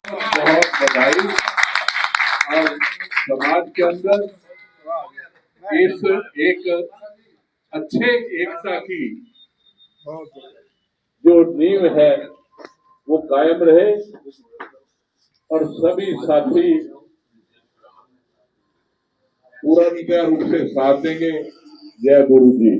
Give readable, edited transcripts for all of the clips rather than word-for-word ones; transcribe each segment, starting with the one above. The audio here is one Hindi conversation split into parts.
बहुत बधाई। और समाज के अंदर इस एक अच्छे एकता की जो नींव है वो कायम रहे और सभी साथी पूरा रूप से साथ देंगे। जय गुरु जी।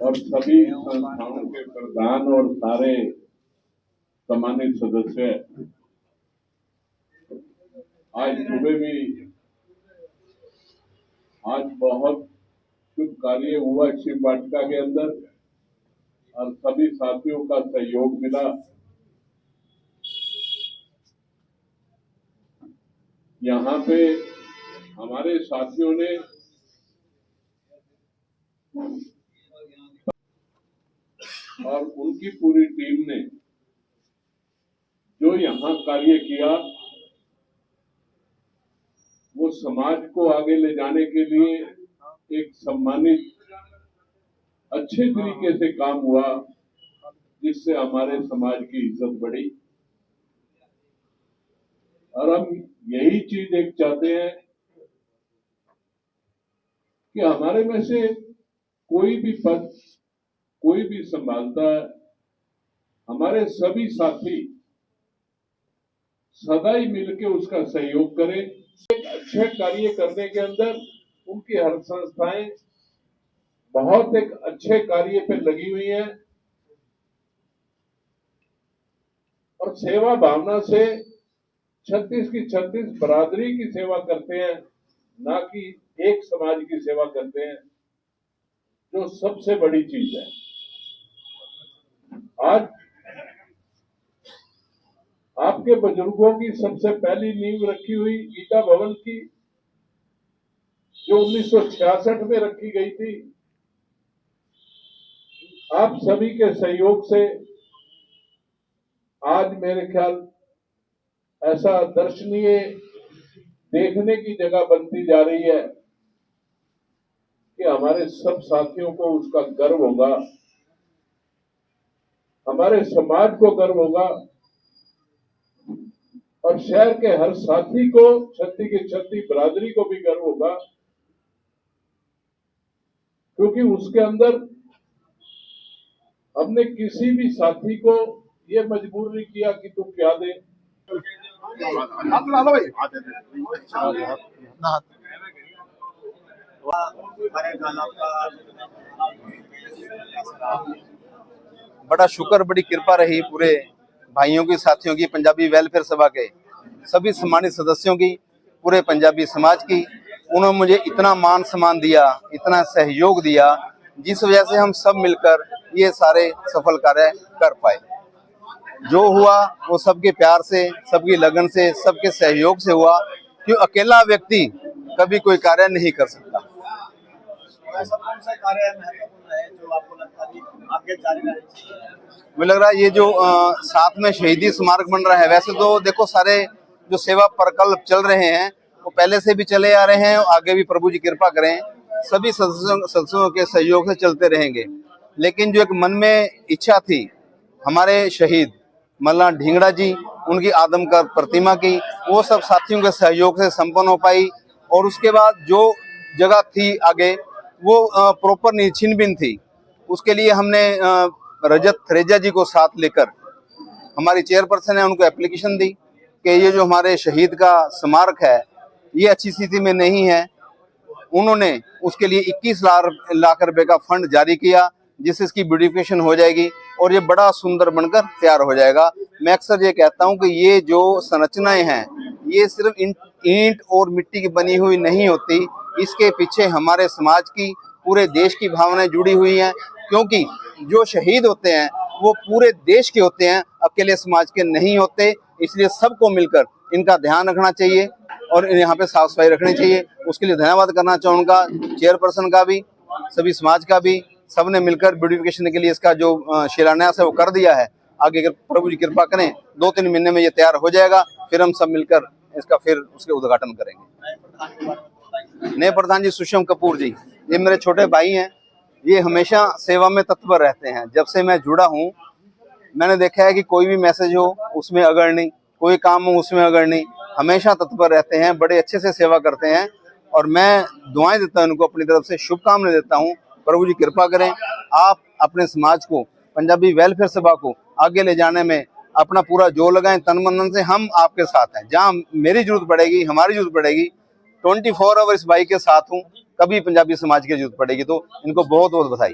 और सभी संस्थाओं के प्रधान और सारे सम्मानित सदस्य आज सुबह भी आज बहुत शुभ कार्य हुआ शिव वाटिका के अंदर और सभी साथियों का सहयोग मिला। यहाँ पे हमारे साथियों ने और उनकी पूरी टीम ने जो यहाँ कार्य किया वो समाज को आगे ले जाने के लिए एक सम्मानित अच्छे तरीके से काम हुआ, जिससे हमारे समाज की इज्जत बढ़ी। और हम यही चीज एक चाहते हैं कि हमारे में से कोई भी पद कोई भी संभालता है, हमारे सभी साथी सदा ही मिलकर उसका सहयोग करें। एक अच्छे कार्य करने के अंदर उनकी हर संस्थाएं बहुत एक अच्छे कार्य पे लगी हुई हैं और सेवा भावना से 36 की 36 बरादरी की सेवा करते हैं, ना कि एक समाज की सेवा करते हैं, जो सबसे बड़ी चीज है। आज आपके बुजुर्गों की सबसे पहली नींव रखी हुई गीता भवन की, जो 1966 में रखी गई थी, आप सभी के सहयोग से आज मेरे ख्याल ऐसा दर्शनीय देखने की जगह बनती जा रही है कि हमारे सब साथियों को उसका गर्व होगा, हमारे समाज को गर्व होगा और शहर के हर साथी को 36 की 36 बरादरी को भी गर्व होगा, क्योंकि उसके अंदर हमने किसी भी साथी को ये मजबूर नहीं किया कि तुम क्या दे। बड़ा शुक्र, बड़ी कृपा रही पूरे भाइयों की, साथियों की, पंजाबी वेलफेयर सभा के सभी सम्मानित सदस्यों की, पूरे पंजाबी समाज की। उन्होंने मुझे इतना मान सम्मान दिया, इतना सहयोग दिया, जिस वजह से हम सब मिलकर ये सारे सफल कार्य कर पाए। जो हुआ वो सबके प्यार से, सबकी लगन से, सबके सहयोग से हुआ, क्यों अकेला व्यक्ति कभी कोई कार्य नहीं कर सकता। कौन सा कार्य महत्वपूर्ण है जो आपको लगता है आगे जारी रहना चाहिए? मुझे लग रहा है ये जो साथ में शहीदी स्मारक बन रहा है, वैसे तो देखो सारे जो सेवा प्रकल्प चल रहे हैं वो पहले से भी चले आ रहे हैं, आगे भी प्रभु जी कृपा करें सभी सदस्यों के सहयोग से चलते रहेंगे। लेकिन जो एक मन में इच्छा थी हमारे शहीद मल्ला ढींगड़ा जी, उनकी आदमकद प्रतिमा की, वो सब साथियों के सहयोग से संपन्न हो पाई। और उसके बाद जो जगह थी आगे वो प्रॉपर छीनबीन थी, उसके लिए हमने रजत थरेजा जी को साथ लेकर हमारी चेयरपर्सन है उनको एप्लीकेशन दी कि ये जो हमारे शहीद का स्मारक है ये अच्छी स्थिति में नहीं है। उन्होंने उसके लिए 21 लाख रुपए का फंड जारी किया, जिससे इसकी ब्यूटिफिकेशन हो जाएगी और ये बड़ा सुंदर बनकर तैयार हो जाएगा। मैं अक्सर ये कहता हूँ कि ये जो संरचनाएं हैं ये सिर्फ ईंट और मिट्टी की बनी हुई नहीं होती, इसके पीछे हमारे समाज की, पूरे देश की भावनाएं जुड़ी हुई हैं, क्योंकि जो शहीद होते हैं वो पूरे देश के होते हैं, अकेले समाज के नहीं होते। इसलिए सबको मिलकर इनका ध्यान रखना चाहिए और यहाँ पे साफ सफाई रखनी चाहिए। उसके लिए धन्यवाद करना चाहूँगा चेयरपर्सन का भी, सभी समाज का भी, सबने मिलकर ब्यूटिफिकेशन के लिए इसका जो शिलान्यास है वो कर दिया है। आगे अगर प्रभु जी कृपा करें 2-3 महीने में ये तैयार हो जाएगा, फिर हम सब मिलकर इसका फिर उसके उद्घाटन करेंगे। नए प्रधान जी सुषम कपूर जी, ये मेरे छोटे भाई हैं। ये हमेशा सेवा में तत्पर रहते हैं। जब से मैं जुड़ा हूँ मैंने देखा है कि कोई भी मैसेज हो उसमें अग्रणी, कोई काम हो उसमें अग्रणी, हमेशा तत्पर रहते हैं, बड़े अच्छे से सेवा करते हैं और मैं दुआएं देता हूं, उनको अपनी तरफ से शुभकामनाएं देता हूं। प्रभु जी कृपा करें, आप अपने समाज को, पंजाबी वेलफेयर सभा को आगे ले जाने में अपना पूरा जोर लगाएं, तन मन धन से। हम आपके साथ हैं, जहां मेरी जरूरत पड़ेगी, हमारी जरूरत पड़ेगी, 24 आवर इस भाई के साथ हूं। कभी पंजाबी समाज की जरूरत पड़ेगी तो इनको बहुत बहुत बधाई।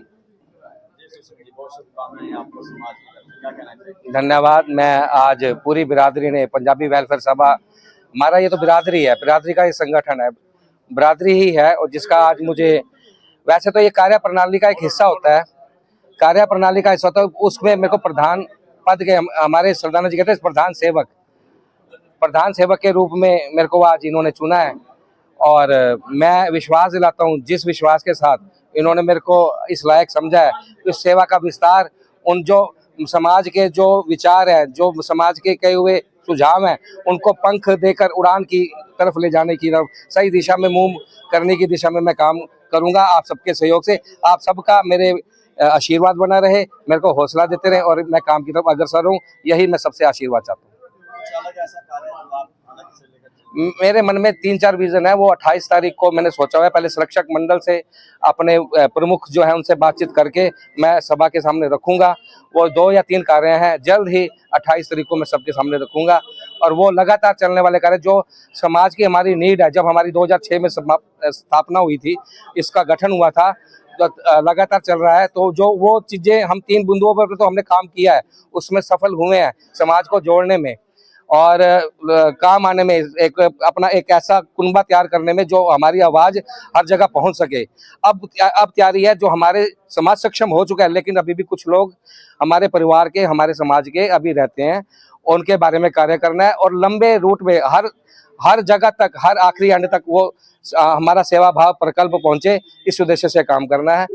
धन्यवाद। मैं आज पूरी बिरादरी ने, पंजाबी वेलफेयर सभा, हमारा ये तो बिरादरी है, बिरादरी का ये संगठन है, बिरादरी ही है, और जिसका आज मुझे, वैसे तो ये कार्य प्रणाली का एक हिस्सा होता है, कार्य प्रणाली का हिस्सा होता है, उसमें मेरे को प्रधान पद के, हमारे सरदाना जी कहते हैं प्रधान सेवक के रूप में मेरे को आज इन्होंने चुना है। और मैं विश्वास दिलाता हूँ, जिस विश्वास के साथ इन्होंने मेरे को इस लायक समझा है, इस सेवा का विस्तार, उन जो समाज के जो विचार हैं, जो समाज के कहे हुए सुझाव हैं, उनको पंख देकर उड़ान की तरफ ले जाने की तरफ, सही दिशा में मूव करने की दिशा में मैं काम करूंगा। आप सबके सहयोग से, आप सबका मेरे आशीर्वाद बना रहे, मेरे को हौसला देते रहे और मैं काम की तरफ अग्रसर हूँ, यही मैं सबसे आशीर्वाद चाहता हूँ। मेरे मन में 3-4 विजन है, वो 28 तारीख को मैंने सोचा हुआ है। पहले संरक्षक मंडल से अपने प्रमुख जो है उनसे बातचीत करके मैं सभा के सामने रखूंगा। वो 2 या 3 कार्य हैं, जल्द ही 28 तारीख को मैं सबके सामने रखूंगा। और वो लगातार चलने वाले कार्य जो समाज की हमारी नीड है, जब हमारी 2006 में स्थापना हुई थी, इसका गठन हुआ था, तो लगातार चल रहा है। तो जो वो चीजें हम 3 बिंदुओं पर तो हमने काम किया है, उसमें सफल हुए हैं, समाज को जोड़ने में और काम आने में, एक अपना एक ऐसा कुनबा तैयार करने में जो हमारी आवाज हर जगह पहुंच सके। अब तैयारी है, जो हमारे समाज सक्षम हो चुका है, लेकिन अभी भी कुछ लोग हमारे परिवार के, हमारे समाज के अभी रहते हैं, उनके बारे में कार्य करना है और लंबे रूट में हर जगह तक, हर आखिरी अंड तक वो हमारा सेवा भाव प्रकल्प पहुंचे, इस उद्देश्य से काम करना है।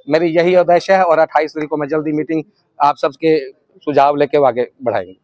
मेरी यही उद्देश्य है और 28 तारीख को मैं जल्दी मीटिंग आप सबके सुझाव लेके आगे बढ़ाएंगे।